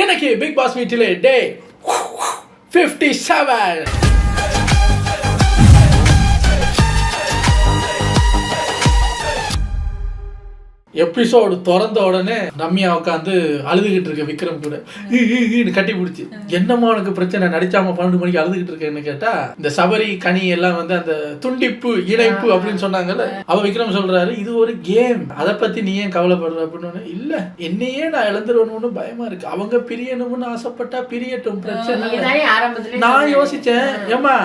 இன்னைக்கு big pass வீட்டிலே டே 57. Episode திறந்த உடனே ரம்யா உட்காந்து அழுதுகிட்டு இருக்க விக்ரம் கூட கட்டி பிடிச்சி, என்னம்மா உனக்கு பிரச்சனை, நடிச்சாம 12 மணிக்கு அழுதுகிட்டு இருக்கேன்னு கேட்டா, இந்த சபரி கனி எல்லாம் வந்து அந்த துண்டிப்பு இணைப்பு அப்படின்னு சொன்னாங்கல்ல, அவ விக்ரம் சொல்றாரு இது ஒரு கேம், அதை பத்தி நீ ஏன் கவலைப்படுற அப்படின்னு. இல்ல என்னையே நான் இழந்துருவணும்னு பயமா இருக்கு, அவங்க பிரியணும்னு ஆசைப்பட்டா பிரியட்டும், பிரச்சனை. நான் யோசிச்சேன், ஏமா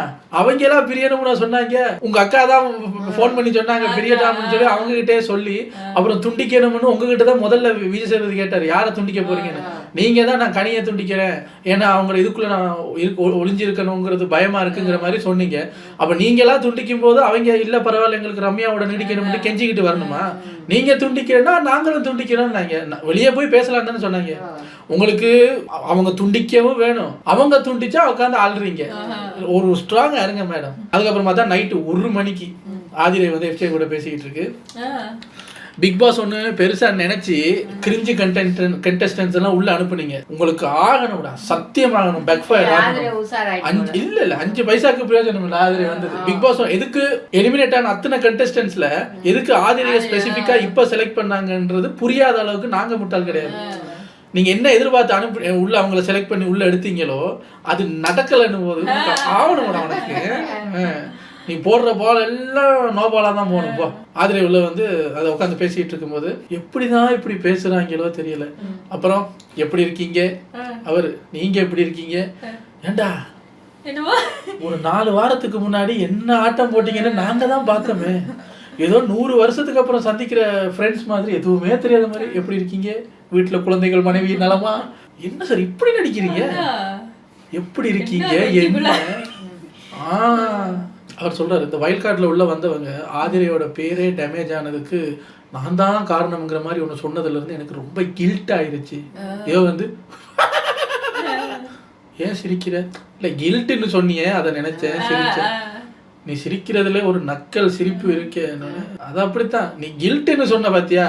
அவங்க எல்லாம் பிரியணும்னு சொன்னாங்க, உங்க அக்கா தான் போன் பண்ணி சொன்னாங்க பிரியட்டாம்னு சொல்லி அவங்க கிட்டே சொல்லி, அப்புறம் துண்டிக்கணும்னு உங்ககிட்ட தான் முதல்ல விஜய் சேதுபதி கேட்டார் யாரை துண்டிக்க போறீங்கன்னு. நீங்க தான் நான் கனியை துண்டிக்கிறேன், ஏன்னா அவங்க இதுக்குள்ள நான் ஒளிஞ்சிருக்கணுங்கிறது பயமா இருக்குங்கிற மாதிரி சொன்னீங்க. அப்ப நீங்க எல்லாம் துண்டிக்கும் போது அவங்க இல்ல பரவாயில்ல எங்களுக்கு ரம்யாவோட நீடிக்கணும்னு கெஞ்சிக்கிட்டு வரணுமா? நீங்க துண்டிக்கிறேன்னா நாங்களும் துண்டிக்கிறோம், வெளியே போய் பேசலாம் தானே சொன்னாங்க. உங்களுக்கு அவங்க துண்டிக்கவும் வேணும், அவங்க துண்டிச்சா உட்காந்து ஆள்றீங்க, ஒரு ஸ்ட்ராங்கா இருங்க மேடம். அதுக்கப்புறமா தான் நைட்டு 1 மணிக்கு ஆதிரை வந்து எஃப்ஜே கூட பேசிக்கிட்டு இருக்கு. பிக் பாஸ் ஒன்று பெருசா நினைச்சு கிரிஞ்சு கண்டெஸ்டன்ஸ் எல்லாம் உள்ள அனுப்புனீங்க, உங்களுக்கு ஆகணும்டா, சத்தியமாகணும், பேக்ஃபயர் ஆகணும். இல்ல 5 பைசாக்கு பிரயோஜனம் இல்லை ஆதிரை வந்தது. பிக் பாஸ் எதுக்கு எலிமினேட் ஆன அத்தனை கண்டெஸ்டன்ஸ்ல எதுக்கு ஆதிரையை ஸ்பெசிஃபிக்கா இப்ப செலக்ட் பண்ணாங்கன்றது புரியாத அளவுக்கு நாங்க முட்டாள் கிடையாது. நீங்க என்ன எதிர்பார்த்து அனுப்பி உள்ள அவங்களை செலக்ட் பண்ணி உள்ள எடுத்தீங்களோ அது நடக்கலன்னு போது ஆகணும் அவனுக்கு. நீ போடுற பால் எல்லாம் நோ பாலா தான் போகணும் போ. ஆதிரை உள்ள வந்து அதை உட்காந்து பேசிட்டு இருக்கும்போது எப்படிதான் இப்படி பேசுறாங்களோ தெரியல. அப்புறம் எப்படி இருக்கீங்க, அவரு நீங்க எப்படி இருக்கீங்க, ஏண்டா ஒரு 4 வாரத்துக்கு முன்னாடி என்ன ஆட்டம் போட்டீங்கன்னு நாங்க தான் பார்த்தோமே, ஏதோ 100 வருஷத்துக்கு அப்புறம் சந்திக்கிற ஃப்ரெண்ட்ஸ் மாதிரி எதுவுமே தெரியாத மாதிரி எப்படி இருக்கீங்க, வீட்டுல குழந்தைகள் மனைவி நலமா, என்ன சார் இப்படி நடிக்கிறீங்க, எப்படி இருக்கீங்க என்ன. அவர் சொல்றாரு இந்த வைல்ட் கார்டில் உள்ள வந்தவங்க ஆதிரையோட பேரே டேமேஜ் ஆனதுக்கு நான் தான் காரணம்ங்கிற மாதிரி ஒன்று சொன்னதுல இருந்து எனக்கு ரொம்ப கில்ட் ஆயிடுச்சு. ஏதோ வந்து ஏன் சிரிக்கிற, இல்லை கில்ட்டுன்னு சொன்னியே அதை நினைச்சேன் சிரிச்சேன். நீ சிரிக்கிறதுல ஒரு நக்கல் சிரிப்பு இருக்கே, அது அப்படித்தான், நீ கில்ட்டுன்னு சொன்ன பாத்தியா,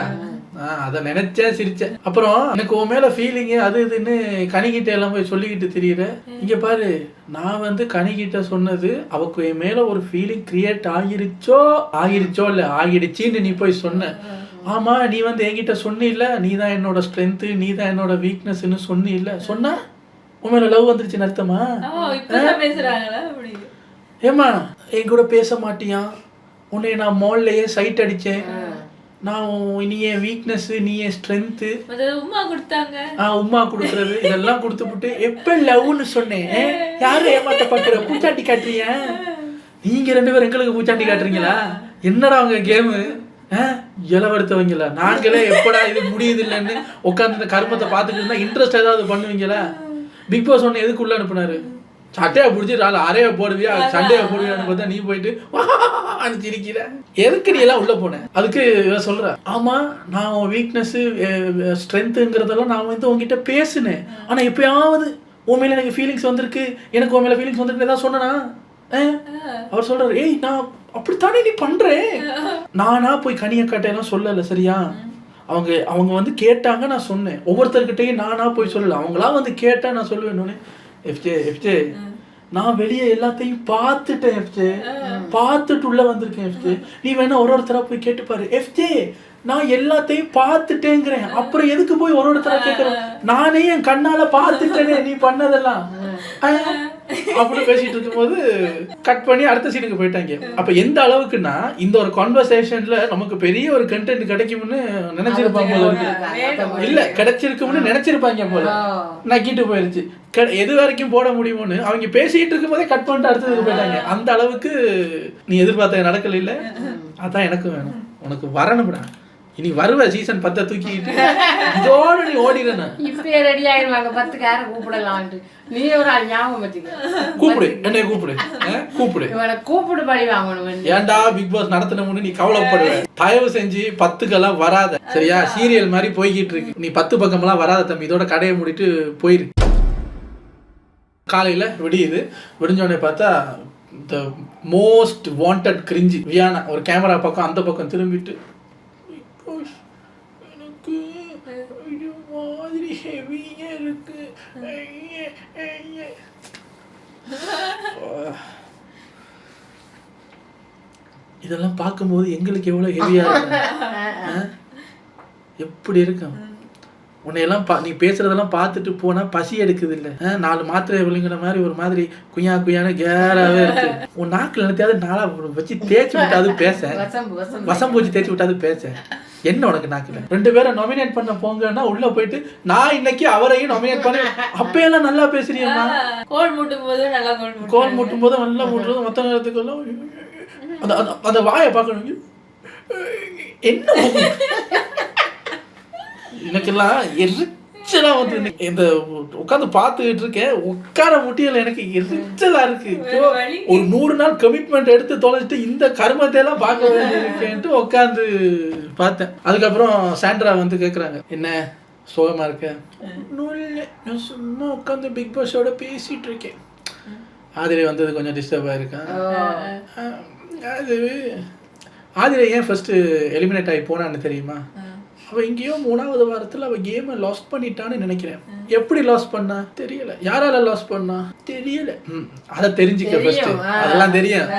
அதை நினைச்சேன் சிரிச்சேன். அப்புறம் எனக்கு உன் மேல ஃபீலிங்கு அது இதுன்னு கனிகிட்ட எல்லாம் போய் சொல்லிக்கிட்டு தெரியுற. இங்க பாரு, நான் வந்து கனிகிட்ட சொன்னது அவக்கு என் மேல ஒரு ஃபீலிங் கிரியேட் ஆகிருச்சோ இல்ல ஆகிடுச்சின்னு நீ போய் சொன்ன. ஆமா நீ வந்து என்கிட்ட சொன்னில்ல, நீ தான் என்னோட ஸ்ட்ரென்த்து, நீ தான் என்னோட வீக்னஸ்ன்னு சொன்னில்ல, சொன்னா உன் மேல லவ் வந்துருச்சுன்னு அர்த்தமா? ஏமா என் கூட பேச மாட்டியா, உன்னை நான் மால்லையே சைட் அடிச்சேன், நான் நீ என் வீக்னஸ் நீ என் ஸ்ட்ரென்த்து, உமா கொடுக்கறது இதெல்லாம் கொடுத்துப்புட்டு எப்ப லவ்னு சொன்னேன் யாரும் ஏமாத்த பாக்குற பூச்சாண்டி காட்டுறியா, நீங்க 2 பேரும் எங்களுக்கு பூச்சாண்டி காட்டுறீங்களா, என்னடா அவங்க கேமு இளவெடுத்தவங்களா, நாங்களே எப்படா இது முடியுது இல்லைன்னு உட்காந்து இந்த கருமத்தை பார்த்துட்டு இருந்தா இன்ட்ரெஸ்ட் ஏதாவது பண்ணுவீங்களா? பிக் பாஸ் ஒன்று எதுக்கு உள்ள அனுப்புனாரு, சட்டையை பிடிச்சிட்டு அரைய போடுவியா சண்டையை போடுவியான்னு பார்த்தா நீ போயிட்டு சிரிக்கிற, எதுக்கு நீ எல்லாம் உள்ள போன? அதுக்கு சொல்ற ஆமா நான் உன் வீக்னஸ் ஸ்ட்ரென்த்துங்கிறதெல்லாம் நான் வந்து உங்ககிட்ட பேசினேன், ஆனா எப்பயாவது உன் மேல எனக்கு ஃபீலிங்ஸ் வந்திருக்கு, எனக்கு உன் மேல ஃபீலிங்ஸ் வந்திருக்கு ஏதாவது சொன்னா. அவர் சொல்றாரு ஏய் நான் அப்படித்தானே நீ பண்றேன், நானா போய் கனியக்காட்டையெல்லாம் சொல்லல சரியா, அவங்க வந்து கேட்டாங்க நான் சொன்னேன், ஒவ்வொருத்தர்கிட்டையும் நானா போய் சொல்லல, அவங்களா வந்து கேட்டா நான் சொல்லுவேன். எஃப்ஜே நான் வெளியே எல்லாத்தையும் பார்த்துட்டேன் எஃப்ஜே, பார்த்துட்டு உள்ள வந்திருக்கேன் எஃப்ஜே, நீ வேணா ஒருத்தரா போய் கேட்டு பாரு. எஃப்ஜே நான் எல்லாத்தையும் பார்த்துட்டேங்கிறேன், அப்புறம் எதுக்கு போய் ஒருத்தரா கேட்கறேன், நானே என் கண்ணால பார்த்துட்டேனே நீ பண்ணதெல்லாம் அப்படி பேசிட்டு இருக்கும்போது கட் பண்ணி அடுத்த சீனுக்கு போயிட்டாங்க. அப்ப எந்த அளவுக்குன்னா இந்த ஒரு கான்வர்சேஷன்ல நமக்கு பெரிய ஒரு கண்டென்ட் கிடைக்கும்னு நினைச்சிருப்பாங்க போல, இல்ல கிடைச்சிருக்கும்னு நினைச்சிருப்பாங்க போல, நக்கிட்டு போயிருச்சு. எது வரைக்கும் போட முடியுமோன்னு அவங்க பேசிட்டு இருக்கும் போதே கட் பண்ணிட்டு அடுத்ததுக்கு போயிட்டாங்க. அந்த அளவுக்கு நீ எதிர்பார்த்த நடக்கல இல்ல, அதான் எனக்கும் வேணும், உனக்கு வரணும்டா, இனி வருவ சீசன் 10 தூக்கிட்டு இதோட நீ ஓடிடுன இப்பயே ரெடி ஆயிடுவாங்க 10 கார கூப்பிடலாம்னு. நீ ஒரு ஆள் ஞாபகம் வச்சுக்க, கூப்பிடு என்னை கூப்பிடு இவனை கூப்பிடு பழி வாங்கணும். ஏன்டா பிக் பாஸ் நடத்தணும்னு நீ கவலைப்படுவ, தயவு செஞ்சு 10க்கெல்லாம் வராத சரியா, சீரியல் மாதிரி போய்கிட்டு இருக்கு, நீ 10 பக்கமெல்லாம் வராத தம்பி, இதோட கடையை மூடிட்டு போயிரு. காலையில விடியுது, விடிஞ்சோடனே பார்த்தா the most wanted cringey Viana ஒரு கேமரா பக்கம் அந்த பக்கம் திரும்பிட்டு எனக்கு மாதிரி ஹெவியா இருக்கு. இதெல்லாம் பார்க்கும்போது எங்களுக்கு எவ்வளவு ஹெவியா இருக்கும். எப்படி இருக்கும் உன்னையெல்லாம் நீ பேசுறதெல்லாம் பார்த்துட்டு போனா பசி எடுக்குது இல்ல, 4 மாத்திரை விழுங்கின மாதிரி ஒரு மாதிரி குய்யா குய்யான கேராவே இருக்கு. உன் நாக்கில் நினைத்தாது நாளா வச்சு தேய்ச்சி விட்டாது பேச, வசம்பு வச்சு தேய்ச்சி விட்டாது பேச. என்ன உனக்கு நாக்குல 2 பேரை நாமினேட் பண்ண போங்கன்னா உள்ள போயிட்டு நான் இன்னைக்கு அவரையும் நாமினேட் பண்ண. அப்பயெல்லாம் நல்லா பேசுறியம்மா, கோல் முட்டும் போது நல்லா கோல் முட்டும் போது நல்லா முட்டுறது மொத்த நேரத்துக்கெல்லாம் அந்த வாயை பார்க்கணும். என்ன எனக்கெல்லாம் எரிச்சலா வந்து இந்த உட்காந்து பார்த்துக்கிட்டு இருக்கேன். உட்கார முடியல, எனக்கு எரிச்சலா இருக்கு. ஒரு 100 நாள் கமிட்மெண்ட் எடுத்து தொலைச்சிட்டு இந்த கருமத்தை எல்லாம் பார்க்க வேண்டியிருக்கேன்ட்டு உட்காந்து பார்த்தேன். அதுக்கப்புறம் சாண்ட்ரா வந்து கேட்குறாங்க, என்ன சோகமா இருக்க? நான் சும்மா உட்காந்து பிக் பாஸோட பேசிட்டு இருக்கேன். ஆதிரை வந்தது கொஞ்சம் டிஸ்டர்ப் ஆயிருக்கேன். அது ஆதிரை ஏன் ஃபர்ஸ்ட் எலிமினேட் ஆகி போனான்னு தெரியுமா? அவள் எங்கேயோ 3வது வாரத்தில் அவள் கேமை லாஸ் பண்ணிட்டான்னு நினைக்கிறேன். எப்படி லாஸ் பண்ணா தெரியல, யாரால லாஸ் பண்ணா தெரியல. அதை தெரிஞ்சுக்க ஃபர்ஸ்ட், அதெல்லாம் தெரியும்,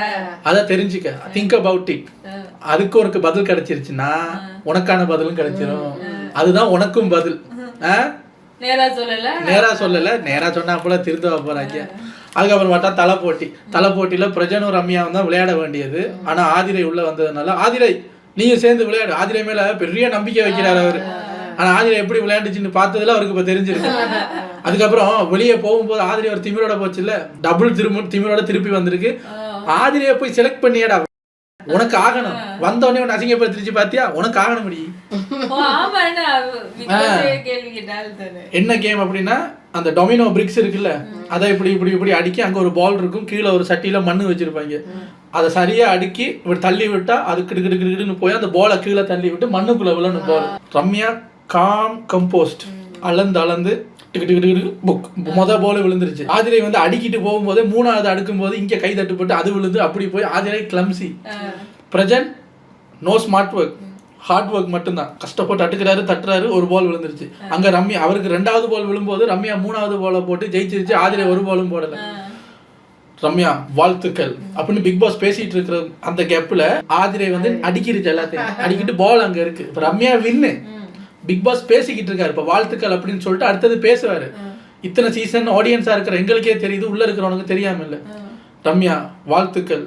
அதை தெரிஞ்சுக்க. Think about it. அதுக்கு உனக்கு பதில் கிடைச்சிருச்சுன்னா உனக்கான பதிலும் கிடைச்சிரும். அதுதான் உனக்கும் பதில். நேரா சொல்லல, நேரா சொன்னா போல திருத்த போறாங்க. அதுக்கப்புறம் பார்த்தா தலை போட்டியில பிரஜனும் ரம்யாவும் தான் விளையாட வேண்டியது. ஆனா ஆதிரை உள்ள வந்ததுனால, ஆதிரை நீங்க சேர்ந்து விளையாடு. ஆதிரை மேல பெரிய நம்பிக்கை வைக்கிறாரு அவரு. ஆனா ஆதிரை எப்படி விளையாண்டுச்சுன்னு பார்த்ததுல அவருக்கு இப்ப தெரிஞ்சிருக்கு. அதுக்கப்புறம் வெளியே போகும்போது ஆதிரை ஒரு திமிரோட போச்சு இல்ல, டபுள் திமிரோட திருப்பி வந்திருக்கு. ஆதிரையை போய் செலக்ட் பண்ணியடா, உனக்கு ஆகணும். வந்தோடனே உன்னை அசிங்கப்படுத்திருச்சு பாத்தியா, உனக்கு ஆகணும் முடி. என்ன கேம் அப்படின்னா, அந்த டொமினோ பிரிக்ஸ் இருக்குல்ல, அதை இப்படி இப்படி இப்படி அடிக்கி அங்க ஒரு பால் இருக்கும், கீழே ஒரு சட்டியில மண்ணு வச்சிருப்பாங்க. அதை சரியா அடுக்கி இப்படி தள்ளி விட்டா அது கிடுக்கிடுன்னு போய் அந்த பாலை கீழே தள்ளி விட்டு மண்ணுக்குள்ள விழணும் பால். ரம்யா காம் கம்போஸ்ட் அளந்து மொதல் போல விழுந்துருச்சு. ஆதிரை வந்து அடிக்கிட்டு போகும்போது 3வது அடுக்கும் போது இங்க கை தட்டுப்பட்டு அது விழுந்து அப்படி போய் ஆதிரை கிளம்சி. Prajan no smart work, hard work மட்டும்தான். கஷ்டப்பட்டு அட்டுக்கிறாரு, தட்டுறாரு, ஒரு பால் விழுந்துருச்சு. அங்க ரம்யா அவருக்கு 2வது பால் விழும்போது ரம்யா 3வது பாலை போட்டு ஜெயிச்சிருச்சு. ஆதிரை ஒரு பாலும் போடல. ரம்யா வாழ்த்துக்கள் அப்படின்னு பிக் பாஸ் பேசிட்டு இருக்கிற அந்த கேப்ல ஆதிரை வந்து அடிக்கிருச்சு, எல்லாத்தையும் அடிக்கிட்டு பால் அங்க இருக்கு. இப்ப ரம்யா வின்னு, பிக் பாஸ் பேசிக்கிட்டு இருக்காரு. இப்ப வாழ்த்துக்கள் அப்படின்னு சொல்லிட்டு அடுத்தது பேசுவாரு. இத்தனை சீசன் ஆடியன்ஸா இருக்கிற எங்களுக்கே தெரியுது, உள்ள இருக்கிறவனுக்கு தெரியாம இல்ல. ரம்யா வாழ்த்துக்கள்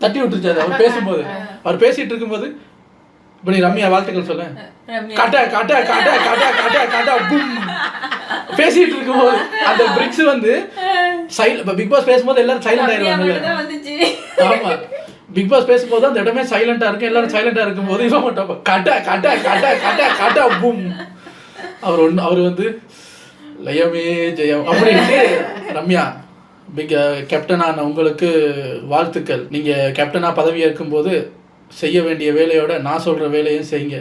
தட்டி விட்டுருச்சாரு அவர் பேசும்போது. அவர் பேசிட்டு இருக்கும்போது இப்ப நீ ரம்யா வாழ்த்துக்கள் சொல்ல, கட்ட கட்ட கட்ட கட்ட கட்ட கட்ட பூம் பேசிட்டு இருக்கும்போது அந்த பிரிக்ஸ் வந்து பிக் பாஸ் பேசும்போது எல்லாரும் சைலண்ட் ஆயிடுவாங்க. ஆமா, பிக் பாஸ் பேசும்போது அந்த இடமே சைலண்டா இருக்கும். எல்லாரும் சைலண்டா இருக்கும்போது இவன் மட்டும் கட்ட கட்ட கட்ட கட்ட கட்ட பூம். அவர் வந்து லயமே ஜெயம் அப்படின்ட்டு, ரம்யா பிக் கேப்டனான உங்களுக்கு வாழ்த்துக்கள். நீங்க கேப்டனா பதவி ஏற்கும்போது செய்ய வேண்டிய வேலையோட நான் சொல்ற வேலையும் செய்யுங்க.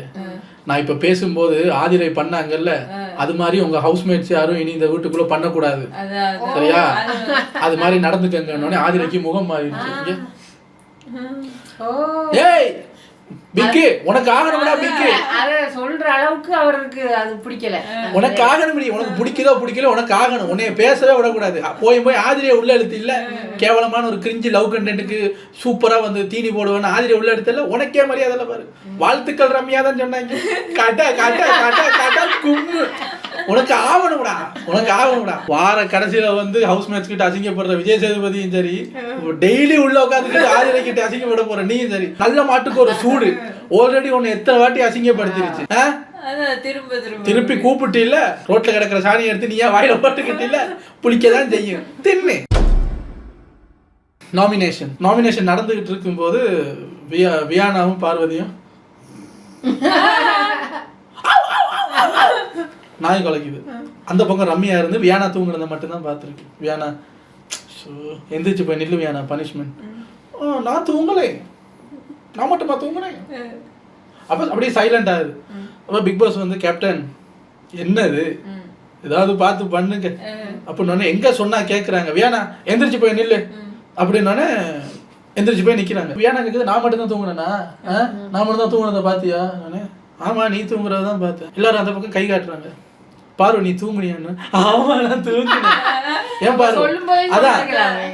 நான் இப்ப பேசும்போது ஆதிரை பண்ணாங்கல்ல, அது மாதிரி உங்க ஹவுஸ்மேட்ஸ் யாரும் இனி இந்த வீட்டுக்குள்ள பண்ணக்கூடாது, சரியா? அது மாதிரி நடந்துக்கங்க. ஆதிரைக்கு முகம் மாறிடுச்சு. ஏய் பிக்கு, உனக்கு ஆகணும்டா பிக்கு. அத சொல்ற அளவுக்கு அவருக்கு அது பிடிக்கல. உனக்கு ஆகணும், உனக்கு பிடிக்குதோ பிடிக்கல, உனக்கு ஆகணும். உன்னைய பேசவே விடக்கூடாது. போய் ஆதிரியை உள்ள எழுத்து இல்ல, கேவலமான ஒரு கிரிஞ்சி லவ் கண்டென்ட்டுக்கு சூப்பரா வந்து தீனி போடுவேன்னு ஆதிரியை உள்ள எடுத்தல. உனக்கே மரியாதை பாரு. வாழ்த்துக்கள் ரம்யா தான் சொன்னாங்க. காட்டா காட்டா காட்டா காட்டா கும்மு. உனக்கு ஆகணும்டா, உனக்கு ஆகணும்டா. வார கடைசியில வந்து ஹவுஸ் மேட்ச் கிட்ட அசிங்கப்படுற விஜய் சேதுபதியும் சரி, டெய்லி உள்ள உட்காந்துக்கிட்டு ஆதிரை கிட்ட அசிங்கப்பட போற நீயும் சரி. நல்ல மாட்டுக்கு ஒரு சூடு. ஆல்ரெடி உன்னை எத்தனை வாட்டி அசிங்கப்படுத்திருச்சு. திருப்பி கூப்பிட்டு இல்ல, ரோட்ல கிடக்கிற சாணியை எடுத்து நீயா வாயில போட்டுக்கிட்டு இல்ல, புளிக்கதான் செய்யும். தின்னு. நாமினேஷன் நடந்துகிட்டு இருக்கும்போது வியானாவும் பார்வதியும் நாய் குலைக்குது. அந்த பக்கம் ரம்யா இருந்து வியானா தூங்குறத மட்டும்தான் பார்த்துருக்கு. வியானா எந்திரிச்சு போய் நில்லு வியானா, பனிஷ்மெண்ட். நான் தூங்கலை, நான் மட்டுமா தூங்குறேன். அப்போ அப்படியே சைலண்ட் ஆகுது. அப்போ பிக் பாஸ் வந்து கேப்டன் என்னது ஏதாவது பார்த்து பண்ணுங்க அப்படின்னு எங்க சொன்னா கேட்குறாங்க. வியானா எந்திரிச்சு போய் நில்லு அப்படின்னோடனே எந்திரிச்சு போய் நிற்கிறாங்க. வியானா கேட்குது, நான் மட்டும் தான் தூங்குறேன்னா? நான் மட்டும் தான் தூங்குறத பார்த்தியா? நானே ஆமா நீ தூங்குறதான் பார்த்தேன். எல்லாரும் அந்த பக்கம் கை காட்டுறாங்க. பாரு நீ தூங்குனியான்னு. ஆமா நான் தூங்குனேன். ஏன் பாரு சொல்லும்போதே அதான் சொல்லிக்கலாமே.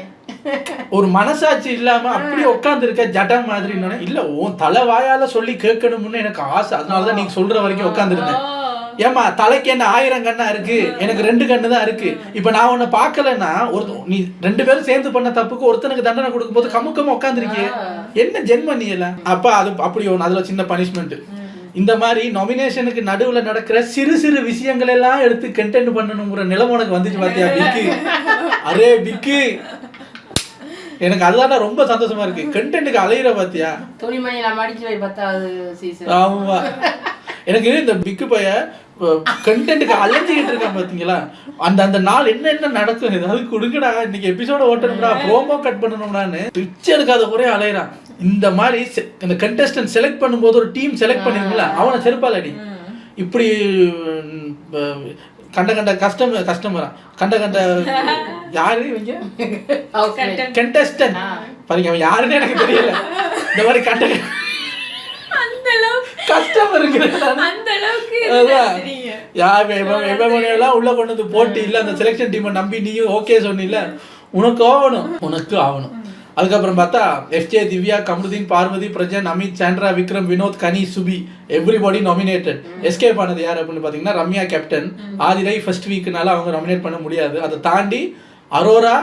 ஒரு மனசாட்சி இல்லாம அப்படி உட்கார்ந்து இருக்க ஜடம் மாதிரி. இல்ல உன் தலை வாயால சொல்லி கேட்கணும்னு எனக்கு ஆசை, அதனாலதான் நீங்க சொல்ற வரைக்கும் உட்காந்துருந்தேன். ஏமா தலைக்கு என்ன 1000 கண்ணா இருக்கு, எனக்கு 2 கண்ணு தான் இருக்கு. இப்ப நான் உன்னை பாக்கலன்னா நீ 2 பேரும் சேர்ந்து பண்ண தப்புக்கு ஒருத்தனுக்கு தண்டனை கொடுக்கும் போது கமுக்கமா உட்காந்துருக்கிய, என்ன ஜென்ம நீ எல்லாம். அப்ப அது அப்படி ஒண்ணு, அதுல சின்ன பனிஷ்மெண்ட். இந்த மாதிரி நாமினேஷனுக்கு நடுவுல நடக்கிற சிறு சிறு விஷயங்கள் எல்லாம் எடுத்து கண்டென்ட் பண்ணணுங்கிற நிலைமை உனக்கு வந்துச்சு பாத்தியா பிக்கு. அரே பிக்கு, எனக்கு அதுதான் ரொம்ப சந்தோஷமா இருக்கு. கண்டென்ட்டுக்கு அலையிற பாத்தியா. துணிமணி நம்ம அடிச்சு வை 10வது சீசன். ஆமா, எனக்கு இந்த பிக்கு பைய கண்டென்ட்டுக்கு அலைஞ்சிக்கிட்டு இருக்கான் பாத்தீங்களா. அந்த நாள் என்ன நடக்கும் ஏதாவது கொடுங்கடா, இன்னைக்கு எபிசோட ஓட்டணும்டா, ப்ரோமோ கட் பண்ணணும்டான்னு பிச்சை எடுக்காத ஒரே அலையிறான். இந்த மாதிரி இந்த கண்டெஸ்டன்ட் செலக்ட் பண்ணும்போது ஒரு டீம் செலக்ட் பண்ணிருக்கல, அவனை செருப்பால் அடி. இப்படி கண்ட கஸ்டமரா கண்ட யாரு இவங்க கண்டெஸ்டன்ட் பாருங்க, அவன் யாருன்னு எனக்கு தெரியல. இந்த மாதிரி கஸ்டமர் உள்ள கொண்டு வந்து போட்டி இல்ல, அந்த செலக்ஷன் டீமை நம்பி நீயும் ஓகே சொன்னில, உனக்கு ஆகணும். அதுக்கப்புறம் பார்த்தா FJ, திவ்யா, கமருதீன், பார்வதி, பிரஜன், அமித், சாண்ட்ரா, விக்ரம், வினோத், கனி, சுபி, எவ்ரிபடி நாமினேட்டட். எஸ்கேப் ஆனது யார் அப்படின்னு பார்த்தீங்கன்னா ரம்யா கேப்டன். ஆதிரை ஃபர்ஸ்ட் வீக்குனால அவங்க நாமினேட் பண்ண முடியாது. அதை தாண்டி அரோரா,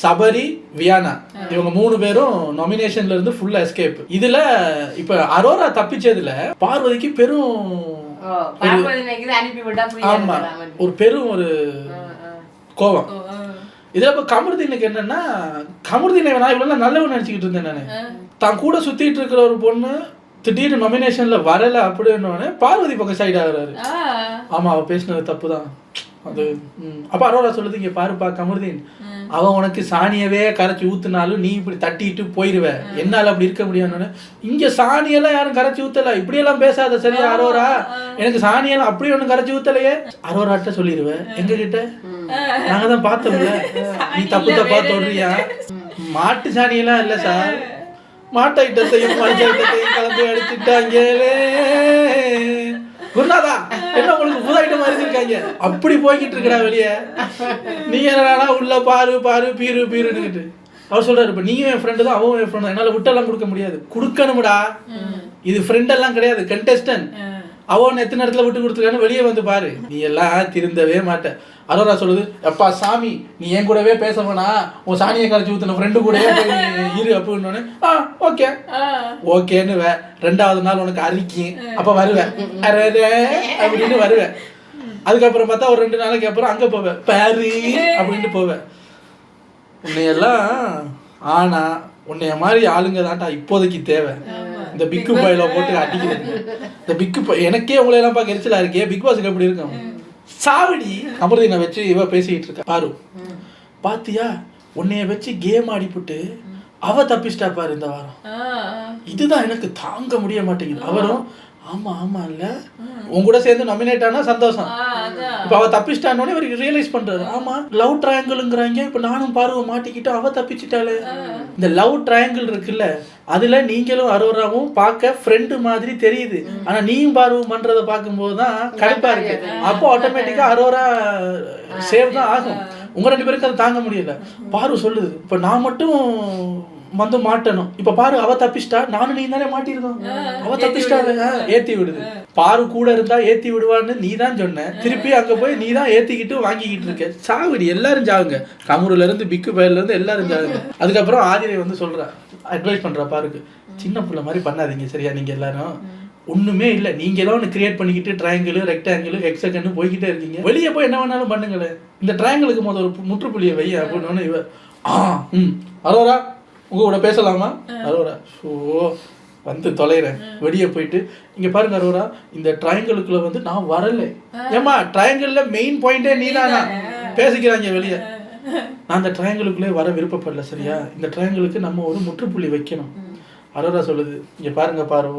சபரி, வியானா இவங்க 3 பேரும் நாமினேஷன்ல இருந்து ஃபுல்லா எஸ்கேப். இதுல இப்ப அரோரா தப்பிச்சதுல பார்வதிக்கு பெரும் ஆமா ஒரு பெரும் ஒரு கோபம். இதுல இப்ப கமருதீனுக்கு என்னன்னா, கமருதீனை நான் இவ்வளவு நல்லவன் நினைச்சுக்கிட்டு இருந்தேன். நானு தான் கூட சுத்திட்டு இருக்கிற ஒரு பொண்ணு திடீர்னு நாமினேஷன்ல வரல அப்படின்னு பார்வதி பக்கம் சைட் ஆகுறாரு. ஆமா அவ பேசினது தப்புதான் அது. அப்ப அரோரா சொல்லுது, இங்க பாருப்பா கமருதீன், அவன் உனக்கு சாணியவே கரைச்சி ஊத்துனாலும் நீ இப்படி தட்டிட்டு போயிருவ, என்னால அப்படி இருக்க முடியாது. இங்க சாணியெல்லாம் யாரும் கரைச்சி ஊத்தல, இப்படி எல்லாம் பேசாத சரியா அரோரா, எனக்கு சாணியெல்லாம் அப்படி ஒண்ணும் கரைச்சி ஊத்தலையே. அரோராட்ட சொல்லிடுவ, எங்க கிட்ட நாங்க தான் பார்த்தோம்ல, நீ தப்பா தோன்றியா. மாட்டு சாணியெல்லாம் இல்ல சார், மாட்டு ஐட்டத்தையும் மஞ்சள் ஐட்டத்தையும் கலந்து அடிச்சுட்டாங்க. குருநாதா என்ன உங்களுக்கு புது ஐட்டம் இருக்காங்க, அப்படி போய்கிட்டு இருக்கடா வெளியே. நீங்க என்னடா உள்ள பாரு பீருன்னுக்கிட்டு. அவர் சொல்றாரு, இப்ப நீயும் என் ஃப்ரெண்டு தான், அவன் என் ஃப்ரெண்ட் தான், என்னால விட்டெல்லாம் கொடுக்க முடியாது. கொடுக்கணும்டா, இது ஃப்ரெண்ட் எல்லாம் கிடையாது, கண்டெஸ்டன்ட். அவன் எத்தனை இடத்துல விட்டு கொடுத்துருக்கான்னு வெளியே வந்து பாரு, நீ எல்லாம் திருந்தவே மாட்ட. அரோரா சொல்லுது, அப்பா சாமி நீ என் கூடவே பேச வேணா, உன் சாணியை கரைச்சி ஊத்தின ஃப்ரெண்டு கூடவே இரு அப்படின்னு. ஓகே ஓகேன்னு 2வது நாள் உனக்கு அறிக்கி, அப்ப வருவேன் அப்படின்னு வருவேன். அதுக்கப்புறம் பார்த்தா ஒரு 2 நாளைக்கு அப்புறம் அங்க போவேன் பாரு அப்படின்ட்டு போவேன். உன்னையெல்லாம் ஆனா உன்னைய மாதிரி ஆளுங்க தான்டா இப்போதைக்கு தேவை. இந்த பிக்கு பாயில போட்டு அடிக்கிறது, இந்த பிக்கு எனக்கே உங்களை எல்லாம் பார்க்க எரிச்சலா இருக்கே. பிக் பாஸுக்கு எப்படி இருக்கும் சாவடி. கமருதீனை வச்சு இவ பேசிக்கிட்டு இருக்கா, பாரு பாத்தியா உன்னைய வச்சு கேம் ஆடிப்புட்டு அவ தப்பிச்சிட்டா பாரு இந்த வாரம். இதுதான் எனக்கு தாங்க முடிய மாட்டேங்குது. அவரும் ஆமா இல்ல உன் கூட சேர்ந்து நாமினேட் ஆனா சந்தோஷம், இப்ப அவ தப்பிச்சிட்டானே இவர் ரியலைஸ் பண்றாரு. ஆமா லவ் ட்ரையாங்கிள்ங்கிறாங்க, இப்ப நானும் பார்வை மாட்டிக்கிட்டு அவ தப்பிச்சிட்டாளே. இந்த லவ் ட்ரையாங்கிள் இருக்குல்ல, அதுல நீங்களும் அரோராவும் பார்க்க ஃப்ரெண்டு மாதிரி தெரியுது, ஆனா நீயும் பார்வும் பண்றதை பார்க்கும்போதுதான் கடுப்பா இருக்கு. அப்போ ஆட்டோமேட்டிக்கா அரோரா சேவ் தான் ஆகும். உங்க 2 பேருக்கு அதை தாங்க முடியல. பார்வு சொல்லுது, இப்ப நான் மட்டும் வந்து மாட்டணும், இப்ப பாரு அவ தப்பிச்சிட்டா, நானும் நீ தானே மாட்டிருக்கோம், அவ தப்பிச்சிட்டா ஏத்தி விடுது. பாரு கூட இருந்தா ஏத்தி விடுவான்னு நீ தான் சொன்ன, திருப்பி அங்க போய் நீ தான் ஏத்திக்கிட்டு வாங்கிக்கிட்டு இருக்க. சாவடி, எல்லாரும் சாவுங்க, கமருல இருந்து பிக்கு பயில இருந்து எல்லாரும் சாவுங்க. அதுக்கப்புறம் ஆதிரை வந்து சொல்றா, அட்வைஸ் பண்றா பாருக்கு, சின்ன புள்ள மாதிரி பண்ணாதீங்க சரியா, நீங்க எல்லாரும் ஒண்ணுமே இல்ல, நீங்க எல்லாம் ஒன்று கிரியேட் பண்ணிக்கிட்டு ட்ரையாங்கிள் ரெக்டாங்கிள் ஹெக்ஸாகன் போய்கிட்டே இருக்கீங்க, வெளியே போய் என்ன வேணாலும் பண்ணுங்களேன், இந்த ட்ரையாங்கிளுக்கு முதல் ஒரு முற்றுப்புள்ளியை வை அப்படின்னு. இவ அரோரா உங்க கூட பேசலாமா? அரோரா வந்து தொலைறேன், வெளியே போயிட்டு இங்க பாருங்க அரோரா, இந்த ட்ரையாங்கிளுக்குள்ள வந்து நான் வரல, ஏமா ட்ரையாங்கிள்ல மெயின் பாயிண்டே நீ தானா, பேசிக்கிறாங்க வெளியே. நான் அந்த ட்ரையாங்கிளுக்குள்ளே வர விருப்பப்படல சரியா, இந்த ட்ரையாங்கிளுக்கு நம்ம ஒரு முற்றுப்புள்ளி வைக்கணும். அரோரா சொல்லுது, இங்க பாருங்க பாரு,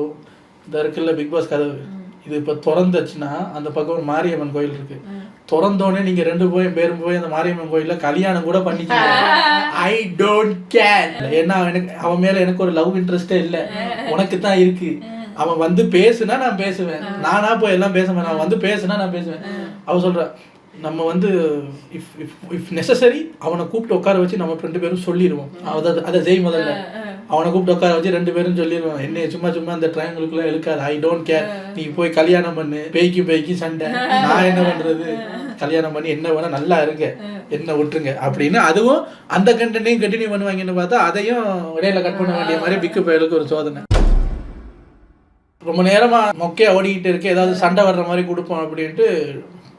இந்த இருக்குல்ல பிக் பாஸ் கதவு, இது இப்ப திறந்துச்சுன்னா அந்த பக்கம் ஒரு மாரியம்மன் கோயில் இருக்கு, திறந்தோடனே நீங்க 2 பேரும் போய் அந்த மாரியம்மன் கோயில்ல கல்யாணம் கூட பண்ணிக்கீங்க. ஐ டோன்ட் கேர், ஏன்னா எனக்கு அவன் மேல எனக்கு ஒரு லவ் இன்ட்ரெஸ்டே இல்ல, உனக்கு தான் இருக்கு. அவன் வந்து பேசுனா நான் பேசுவேன், நானா போய் எல்லாம் பேச மாட்டேன், அவன் வந்து பேசுனா நான் பேசுவேன். அவ சொல்ற, நம்ம வந்து இஃப் நெசசரி அவனை கூப்பிட்டு உட்கார வச்சு நம்ம 2 பேரும் சொல்லிடுவோம். அதை செய் முதல்ல. அவனை கூப்பிட்டு உட்கார வச்சு 2 பேரும் சொல்லிடுவோம், என்ன சும்மா அந்த ட்ரையாங்கிளுக்குள்ள இழுக்காது, ஐ டோன்ட் கேர், நீ போய் கல்யாணம் பண்ணு, பேய்க்கு சண்டை, நான் என்ன பண்றது, கல்யாணம் பண்ணி என்ன வேணா நல்லா இருக்க, என்ன விட்டுருங்க அப்படின்னு. அதுவும் அந்த கண்டென்ட்டையும் கண்டினியூ பண்ணுவாங்கன்னு பார்த்தா அதையும் இடையில கட் பண்ண வேண்டிய மாதிரி பிக்கு பயலுக்கு ஒரு சோதனை. ரொம்ப நேரமா மொக்கையா ஓடிக்கிட்டு இருக்கு, ஏதாவது சண்டை வர்ற மாதிரி கொடுப்போம் அப்படின்ட்டு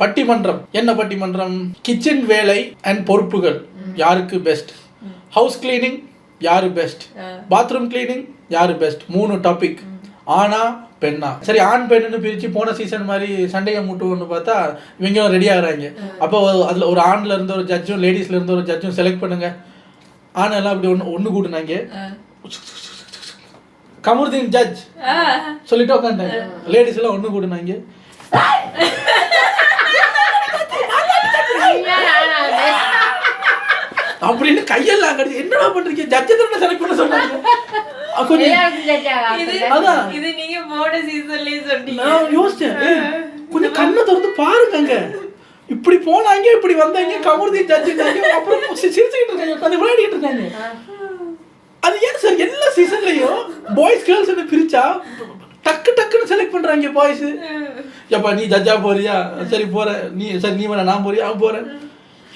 பட்டிமன்றம். என்ன பட்டிமன்றம்? கிச்சன் வேலை அண்ட் பொறுப்புகள் யாருக்கு பெஸ்ட், ஹவுஸ் கிளீனிங் யாரு பெஸ்ட், பாத்ரூம் கிளீனிங் யாரு பெஸ்ட், 3 டாபிக். ஆனா பெண்ணா, சரி ஆண் பெண்ணுன்னு பிரிச்சு போன சீசன் மாதிரி சண்டையை மூட்டுவோம்னு பார்த்தா இவங்க ரெடி ஆகுறாங்க. அப்போ அதுல ஒரு ஆண்ல இருந்து ஒரு ஜட்ஜும் லேடிஸ்ல இருந்து ஒரு ஜட்ஜும் செலக்ட் பண்ணுங்க. ஆணெல்லாம் அப்படி ஒண்ணு கூட்டுனாங்க, கமருதீன் ஜட்ஜ் சொல்லிட்டு உட்காந்துட்டாங்க. லேடிஸ் எல்லாம் ஒண்ணு கூட்டுனாங்க, அப்படின்னு கையெல்லாம் கடிச்சு என்னடா பண்றீங்க, ஜட்ஜ் தான செலக்ட் பண்ண சொன்னாங்க. கொஞ்சம் கண்ணை திறந்து பாருங்க, இப்படி போனாங்க இப்படி வந்தாங்க, கமருதீன் ஜட்ஜுங்க, அப்புறம் சிரிச்சுக்கிட்டு இருக்காங்க, உட்காந்து விளையாடிட்டு இருக்காங்க. அது ஏன் சார் எல்லா சீசன்லயும் பாய்ஸ் கேர்ள்ஸ் பிரிச்சா டக்குன்னு செலக்ட் பண்றாங்க பாய்ஸ். எப்பா நீ ஜட்ஜா போறியா, சரி போற, நீ சரி நீ வேணா நான் போறியா, போறேன்.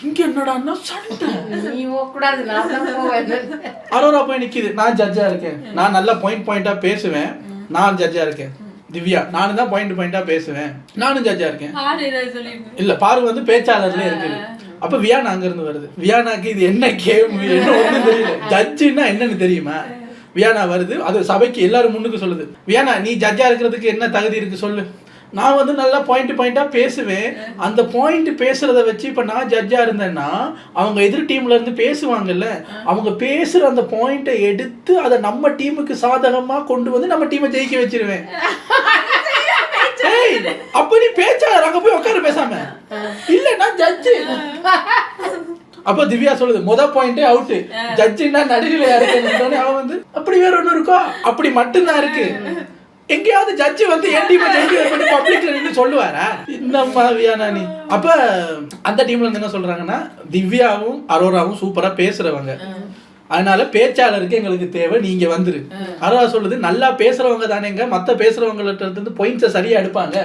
இங்க என்னடா சண்டை, நீ கூடாது நான் தான் போவேன். அரோரா போய் நிக்குது, நான் ஜட்ஜா இருக்கேன், நான் நல்லா பாயிண்டா பேசுவேன், நான் ஜட்ஜா இருக்கேன். திவ்யா நானும் தான் பாயிண்டா பேசுவேன், நானும் ஜட்ஜா இருக்கேன். இல்ல பாரு வந்து பேச்சாளர்ல இருக்குது. அப்ப வியானா அங்க இருந்து வருது. வியானாக்கு இது என்ன கேம், என்ன ஒண்ணு தெரியல, ஜட்ஜுன்னா என்னன்னு தெரியுமா? வியானா வருது, அது சபைக்கு எல்லாரும் முன்னுக்கு சொல்லுது, வியானா நீ ஜட்ஜா இருக்கிறதுக்கு என்ன தகுதி இருக்கு சொல்லு. நான் வந்து நல்லா பாயிண்டா பேசுவேன், அந்த பாயிண்ட் பேசுறத வச்சு இப்ப நான் ஜட்ஜா இருந்தேன்னா அவங்க எதிர் டீம்ல இருந்து பேசுவாங்கல்ல, அவங்க பேசுற அந்த பாயிண்ட்டை எடுத்து அதை நம்ம டீமுக்கு சாதகமா கொண்டு வந்து நம்ம டீமை ஜெயிக்க வச்சிருவேன். அப்ப நீ பேச்சாளர் அங்க போய் உட்கார பேசாம, இல்ல நான் ஜட்ஜு. அப்ப திவ்யா சொல்லுது, பாயிண்டே அவுட், ஜட்ஜுன்னா நடுநிலையா இருக்கு. அவன் வந்து அப்படி வேற ஒண்ணு இருக்கோ, அப்படி மட்டும்தான் இருக்கு. எங்கேயாவது ஜட்ஜு வந்து என் டீமை ஜெயிக்க பப்ளிக்ல நின்று சொல்லுவாரா? இந்த வியானா நீ. அப்ப அந்த டீம்ல இருந்து என்ன சொல்றாங்கன்னா, திவ்யாவும் அரோராவும் சூப்பரா பேசுறவங்க, அதனால பேச்சாளருக்கு எங்களுக்கு தேவை, நீங்க வந்துரு. அரோரா சொல்லுது, நல்லா பேசுறவங்க தானேங்க மத்த பேசுறவங்கள்ட்ட இருந்து பாயிண்ட்ஸை சரியா எடுப்பாங்க,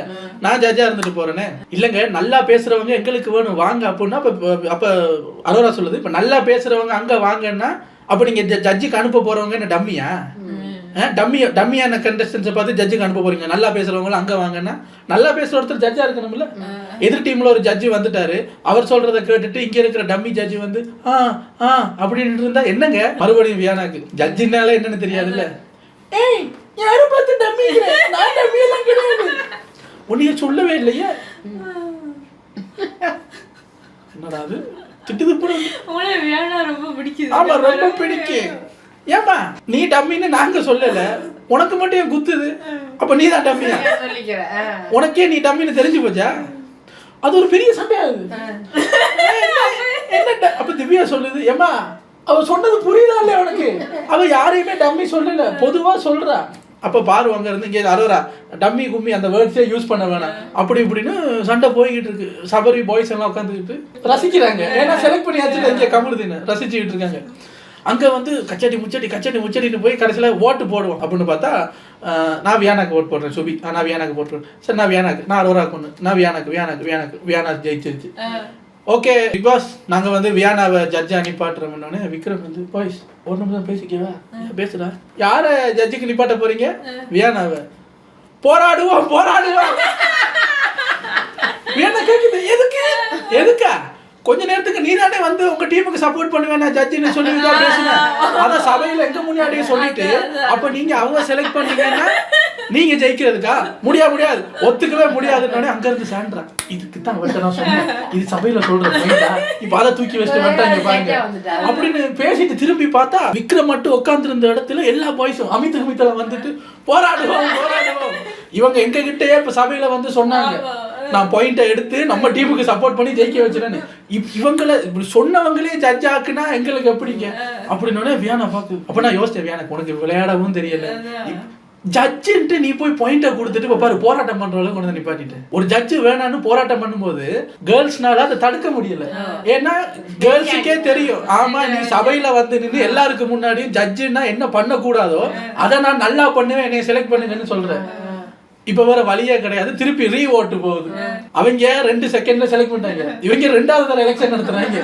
நான் ஜட்ஜா இருந்துட்டு போறேன்னு. இல்லங்க நல்லா பேசுறவங்க எங்களுக்கு வேணும் வாங்க அப்படின்னா. அப்ப அரோரா சொல்லுது, இப்ப நல்லா பேசுறவங்க அங்க வாங்கன்னா அப்ப நீங்க ஜட்ஜுக்கு அனுப்ப போறவங்க என்ன டம்மியா? டம்மியான கண்டஸ்டன்ஸை பார்த்து ஜட்ஜுக்கு அனுப்ப போறீங்க, நல்லா பேசுறவங்களும் அங்க வாங்கன்னா. நல்லா பேசுற ஒருத்தர் ஜட்ஜா இருக்கணும்ல. எதிர் டீம்ல ஒரு ஜட்ஜி வந்துட்டாரு, அவர் சொல்றதை கேட்டுட்டு இங்க இருக்கிற டம்மி ஜட்ஜி வந்து அப்படின்னு இருந்தா என்னங்க? மறுபடியும் வியானாக்கு ஜட்ஜினால என்னன்னு தெரியாதுல்ல. ஏய் யாரு பார்த்து டம்மி, நான் டம்மி எல்லாம் கிடையாது, உன்னைய சொல்லவே இல்லையே. என்னடா அது திட்டுது போற. ரொம்ப பிடிக்குது. ஆமா ரொம்ப பிடிக்கும். ஏமா நீ டம்மின்னு நாங்க சொல்லல, உனக்கு மட்டும் ஏன் குத்துது? அப்ப நீ தான் டம்மியா? உனக்கே நீ டம்மின்னு தெரிஞ்சு போச்சா? அது ஒரு பெரிய சண்டையாகுது. என்ன? அப்ப திவ்யா சொல்லுது, ஏமா அவ சொன்னது புரியுதா இல்லையா உனக்கு? அவ யாரையுமே டம்மி சொல்லல, பொதுவா சொல்றா. அப்ப பாரு அங்க இருந்து இங்க அரோரா டம்மி கும்மி அந்த வேர்ட்ஸே யூஸ் பண்ண வேணாம் அப்படி இப்படின்னு சண்டை போய்கிட்டு இருக்கு. சபரி பாய்ஸ் எல்லாம் உட்காந்துக்கிட்டு ரசிக்கிறாங்க, ஏன்னா செலக்ட் பண்ணியாச்சு இங்க கமருதீன் ரசிச்சுக்கிட்டு இருக்காங்க. அங்கே வந்து கச்சடி முச்சடின்னு போய் கடைசியில் ஓட்டு போடுவோம் அப்படின்னு பார்த்தா நான் வியானாக்கு ஓட் போடுறேன். சுபி நான் வியானாக்கு போட்டுறேன். சரி நான் வியானாக்கு, நான் அரோராக்கு ஒன்று, நான் வியானா ஜெயிச்சிருச்சு. ஓகே பிக் பாஸ், நாங்கள் வந்து வியானாவை ஜட்ஜா நிப்பாட்டுறோம்னோடனே விக்ரம் வந்து பாய்ஸ் ஒரு நிமிஷம் பேசிக்கவா, பேசுடா, யாரை ஜட்ஜுக்கு நிப்பாட்ட போறீங்க? வியானாவை. போராடுவோம். வியானா கேட்குது, எதுக்கா கொஞ்ச நேரத்துக்கு நீதானே வந்து உங்க டீமுக்கு சப்போர்ட் பண்ணுவேன் நான் ஜட்ஜின்னு சொல்லிதான் பேசுனேன். அதான் சபையில எங்க முன்னாடியே சொல்லிட்டு அப்ப நீங்க அவங்க செலக்ட் பண்ணீங்கன்னா நீங்க ஜெயிக்கிறதுக்கா? முடியாது, ஒத்துக்கவே முடியாதுன்னு அங்க இருந்து சான்றா. இதுக்குதான் நான் சொன்னேன், இது சபையில சொல்ற இப்ப அதை தூக்கி வச்சுட்டு வந்துட்டாங்க பாருங்க அப்படின்னு பேசிட்டு திரும்பி பார்த்தா விக்ரம் மட்டும் உட்கார்ந்து இருந்த இடத்துல எல்லா பாய்ஸும் அமித்தெல்லாம் வந்துட்டு போராடுவோம். இவங்க எங்க கிட்டே இப்ப சபையில வந்து சொன்னாங்க, நான் பாயிண்ட்டை எடுத்து நம்ம டீமுக்கு சப்போர்ட் பண்ணி ஜெயிக்க வச்சிருன்னு. இவங்களை இப்படி சொன்னவங்களே ஜட்ஜ் ஆக்குனா எங்களுக்கு எப்படிங்க அப்படின்னு வியானா பாக்கு. அப்ப நான் யோசிச்சேன், வியானாக்கு உனக்கு விளையாடவும் தெரியல, ஜட்ஜுன்ட்டு நீ போய் பாயிண்ட்டை கொடுத்துட்டு இப்போ பாரு போராட்டம் பண்ற அளவுக்கு கொண்டு வந்து நிப்பாட்டிட்டு ஒரு ஜட்ஜு வேணான்னு போராட்டம் பண்ணும்போது கேர்ள்ஸ்னால அதை தடுக்க முடியல. ஏன்னா கேர்ள்ஸுக்கே தெரியும், ஆமா நீ சபையில வந்து நின்று எல்லாருக்கும் முன்னாடியும் ஜட்ஜுன்னா என்ன பண்ணக்கூடாதோ அதை நான் நல்லா பண்ணுவேன், என்னை செலக்ட் பண்ணுங்கன்னு சொல்றேன். இப்ப வேற வழியே கிடையாது, திருப்பி ரீ ஓட்டு போகுது. அவங்க 2 செகண்ட்ல செலக்ட் பண்ணிட்டாங்க, இவங்க 2வது தடவை எலெக்ஷன் நடத்துறாங்க.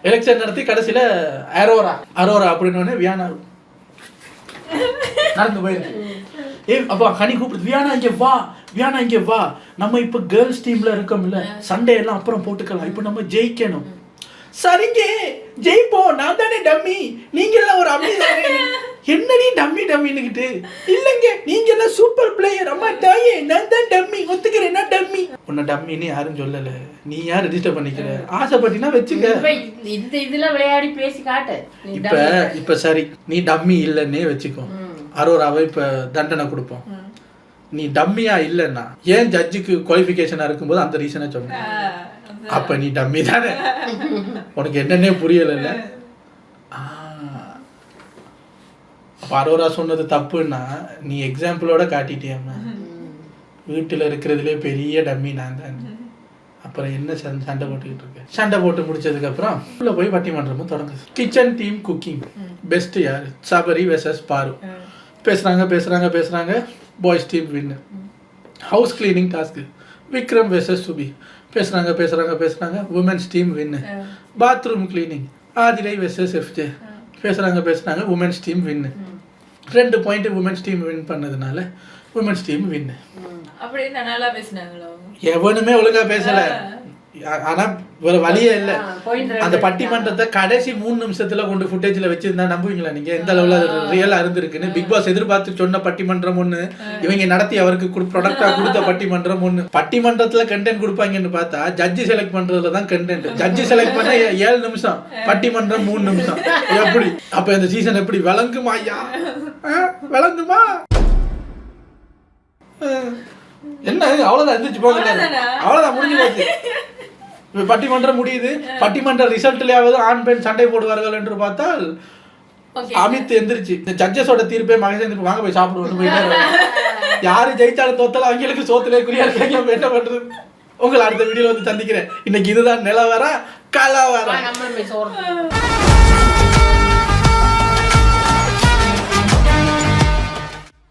எலெக்ஷன் நடத்தி கடைசியில அரோரா அப்படின்னு வியானா நடந்து போயிருக்கு. அப்பா கனி கூப்பிடுது, வியானா இங்க வா, நம்ம இப்ப கேர்ள்ஸ் டீம்ல இருக்கோம்ல, சண்டே எல்லாம் அப்புறம் போட்டுக்கலாம், இப்ப நம்ம ஜெயிக்கணும். சரிங்க ஜெயிப்போம், நான் தானே டம்மி, நீங்க எல்லாம் ஒரு அம்மி தானே. என்னடி டம்மின்னுகிட்டு, இல்லங்க நீங்க எல்லாம் சூப்பர் பிளேயர், அம்மா தாயே நான் தான் டம்மி, ஒத்துக்கிறேன் நான் டம்மி. உன்னை டம்மின்னு யாரும் சொல்லல, நீ யார் ரெஜிஸ்டர் பண்ணிக்கிற, ஆசைப்பட்டினா வச்சுக்க. இந்த இதுல விளையாடி பேசி காட்டு. இப்ப சரி நீ டம்மி இல்லன்னே வச்சுக்கோ, அரோராவை இப்ப தண்டனை கொடுப்போம். நீ டம்மியா இல்லைன்னா ஏன் ஜட்ஜுக்கு குவாலிஃபிகேஷனா இருக்கும்போது அந்த ரீசனை சொன்ன, அப்ப நீ டம்மி தானே, உனக்கு என்னன்னே புரியல. அப்ப அரோரா சொன்னது தப்புன்னா நீ எக்ஸாம்பிளோட காட்டிட்டியம்மா, வீட்டுல இருக்கிறதுலே பெரிய டம்மி நான் தான். அப்புறம் என்ன சண்டை போட்டுக்கிட்டு இருக்கு. சண்டை போட்டு முடிச்சதுக்கு அப்புறம் உள்ள போய் பட்டிமன்றமும் தொடங்குது. கிச்சன் டீம் குக்கிங் பெஸ்ட் யாரு, சபரி வெர்சஸ் பாரு. பேசுறாங்க boys team win. House cleaning task Vikram versus Subi. பேசுறாங்க women's team win. Bathroom cleaning Aadhirai versus FJ. பேசுறாங்க women's team win. 2 point women's team win பண்ணதுனால உமன்ஸ் டீம் வின்னு. அப்படியே நல்லா பேசினாங்களோ, எவனுமே ஒழுங்கா பேசல. ஆனா வேற வழியே இல்ல, அந்த பட்டிமன்றத்தை கடைசி 3 நிமிஷத்துல கொண்டு ஃபுட்டேஜ்ல வச்சிருந்தா நம்புவீங்களா நீங்க எந்த அளவுல அது ரியலா இருந்திருக்குன்னு. பிக் பாஸ் எதிர்பார்த்து சொன்ன பட்டிமன்றம் ஒண்ணு, இவங்க நடத்தி அவருக்கு ப்ரொடக்டா கொடுத்த பட்டிமன்றம் ஒண்ணு. பட்டிமன்றத்துல கண்டென்ட் கொடுப்பாங்கன்னு பார்த்தா ஜட்ஜி செலக்ட் பண்றதுலதான் கண்டென்ட். ஜட்ஜி செலக்ட் பண்ண 7 நிமிஷம், பட்டிமன்றம் 3 நிமிஷம். எப்படி அப்ப இந்த சீசன் எப்படி விளங்குமா ஐயா, விளங்குமா? என்ன அவ்வளவுதான், எந்திரிச்சு போங்க, அவ்வளவுதான் முடிஞ்சு போச்சு. பட்டிமன்றம் முடியுது. பட்டிமன்ற ரிசல்ட்லயாவது ஆண் பெண் சண்டை போடுவார்கள் என்று பார்த்தால் அமித் எந்திரிச்சு இந்த ஜட்ஜஸோட தீர்ப்பே மகேந்திர வாங்க போய் சாப்பிடுவோம் போயிட்டாரு. யாரு ஜெயிச்சாலும் தோத்தல அவங்களுக்கு சோத்துல குறியா இருக்காங்க, என்ன பண்றது. உங்களை அடுத்த வீடியோல வந்து சந்திக்கிறேன். இன்னைக்கு இதுதான் நிலவரம் கலவரம்.